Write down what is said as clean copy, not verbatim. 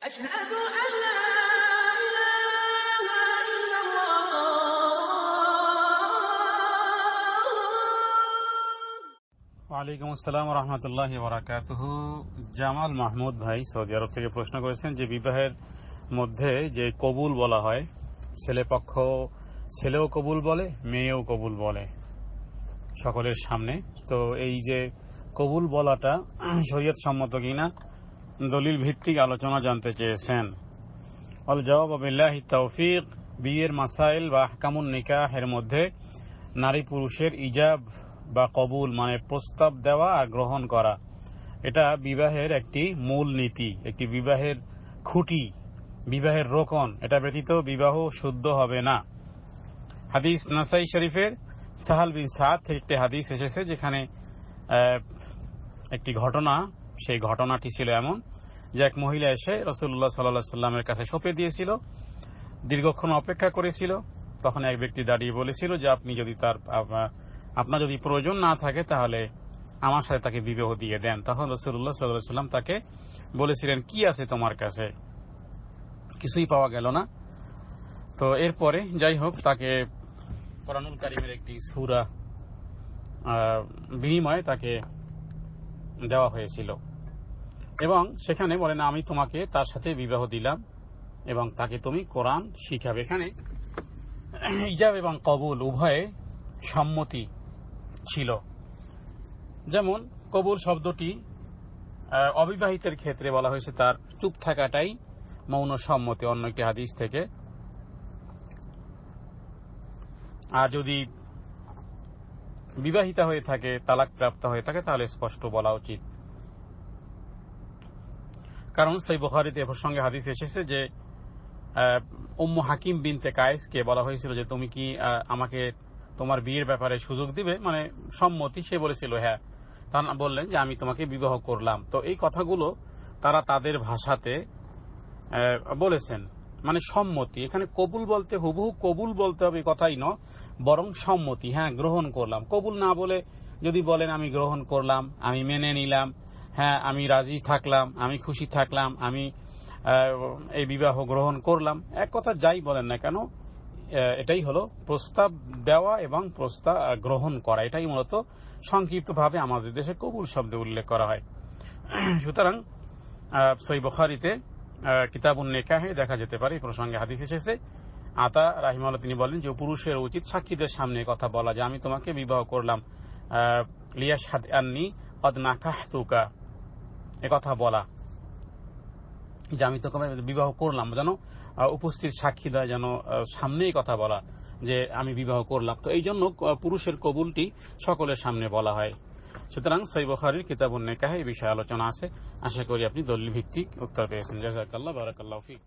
أشهد أن لا إله إلا الله। ওয়ালাইকুম আসসালাম ওয়া রাহমাতুল্লাহি ওয়া বারাকাতুহু। জামাল মাহমুদ ভাই সৌদি আরব থেকে প্রশ্ন করেছেন যে বিবাহের মধ্যে যে কবুল বলা হয়, ছেলেপক্ষ ছেলেও কবুল বলে, মেয়েও কবুল বলে সকলের সামনে। তো এই যে কবুল বলাটা শরীয়ত সম্মত কিনা, দলিল ভিত্তিক আলোচনা জানতে চেয়েছেন। আল জবাব বিল্লাহি তাওফিক। বিয়ের মাসাইল বা আহকামুন নিকাহের মধ্যে নারী পুরুষের ইজাব বা কবুল মানে প্রস্তাব দেওয়া আর গ্রহণ করা, এটা বিবাহের একটি মূল নীতি, একটি বিবাহের খুঁটি, বিবাহের রোকন। এটা ব্যতীত বিবাহ শুদ্ধ হবে না। হাদিস নাসাই শরীফের সাহাল বিন সাদ থেকে একটি হাদিস এসেছে, যেখানে একটি ঘটনা, সেই ঘটনাটি ছিল এমন যে এক মহিলা এসে রাসূলুল্লাহ সাল্লাল্লাহু আলাইহি সাল্লামের কাছে সঁপে দিয়েছিল, দীর্ঘক্ষণ অপেক্ষা করেছিল। তখন এক ব্যক্তি দাঁড়িয়ে বলেছিল যে আপনি যদি আপনার যদি প্রয়োজন না থাকে তাহলে আমার সাথে তাকে বিবাহ দিয়ে দেন। তখন রাসূলুল্লাহ সাল্লাল্লাহু আলাইহি সাল্লাম তাকে বলেছিলেন, কি আছে তোমার কাছে? কিছুই পাওয়া গেল না। তো এরপরে যাই হোক, তাকে কোরআনুল কারীমের একটি সূরা বিনিময়ে তাকে দেওয়া হয়েছিল এবং সেখানে বলেন, আমি তোমাকে তার সাথে বিবাহ দিলাম এবং তাকে তুমি কোরআন শিখাবে। এখানে ইজাব এবং কবুল উভয়ে সম্মতি ছিল। যেমন কবুল শব্দটি অবিবাহিতের ক্ষেত্রে বলা হয়েছে তার চুপ থাকাটাই মৌন সম্মতি অন্য একটি হাদিস থেকে। আর যদি বিবাহিতা হয়ে থাকে, তালাক প্রাপ্ত হয়ে থাকে, তাহলে স্পষ্ট বলা উচিত। কারণ সহিহ বুখারীতে এর সঙ্গে হাদিস এসেছে যে উম্মু হাকিম বিনতে কায়েসকে বলা হয়েছিল যে তুমি কি আমাকে তোমার বিয়ের ব্যাপারে সুযোগ দিবে, মানে সম্মতি। সে বলেছিল হ্যাঁ। তারা বললেন যে আমি তোমাকে বিবাহ করলাম। তো এই কথাগুলো তারা তাদের ভাষাতে বলেছেন, মানে সম্মতি। এখানে কবুল বলতে হুবহু কবুল বলতে হবে কথাই নয়, বরং সম্মতি, হ্যাঁ গ্রহণ করলাম। কবুল না বলে যদি বলেন আমি গ্রহণ করলাম, আমি মেনে নিলাম, হ্যাঁ আমি রাজি থাকলাম, আমি খুশি থাকলাম, আমি এই বিবাহ গ্রহণ করলাম, এক কথা যাই বলেন না কেন, এটাই হলো প্রস্তাব দেওয়া এবং প্রস্তাব গ্রহণ করা। এটাই মূলত সংক্ষিপ্তভাবে আমাদের দেশে কবুল শব্দে উল্লেখ করা হয়। সুতরাং সহিহ বুখারীতে কিতাবুন নিকাহে দেখা যেতে পারে এই প্রসঙ্গে হাদিস এসেছে। আতা রাহিমাহুল্লাহ তিনি বলেন যে পুরুষের উচিত সাক্ষীদের সামনে কথা বলা, যে আমি তোমাকে বিবাহ করলাম, লিয়াশহাদ আন্নী ক্বাদ নাকাহতুকা, এ কথা বলা যে আমি তোকে বিবাহ করলাম, যেন উপস্থিত সাক্ষী দেয়, যেন সামনেই কথা বলা যে আমি বিবাহ করলাম। তো এই জন্য পুরুষের কবুলটি সকলের সামনে বলা হয়। সুতরাং সহিহ বুখারীর কিতাবুন নিকাহে এই বিষয়ে আলোচনা আছে। আশা করি আপনি দলিল ভিত্তিক উত্তর পেয়েছেন। জাযাকাল্লাহ, বারাকাল্লাহু ফিক।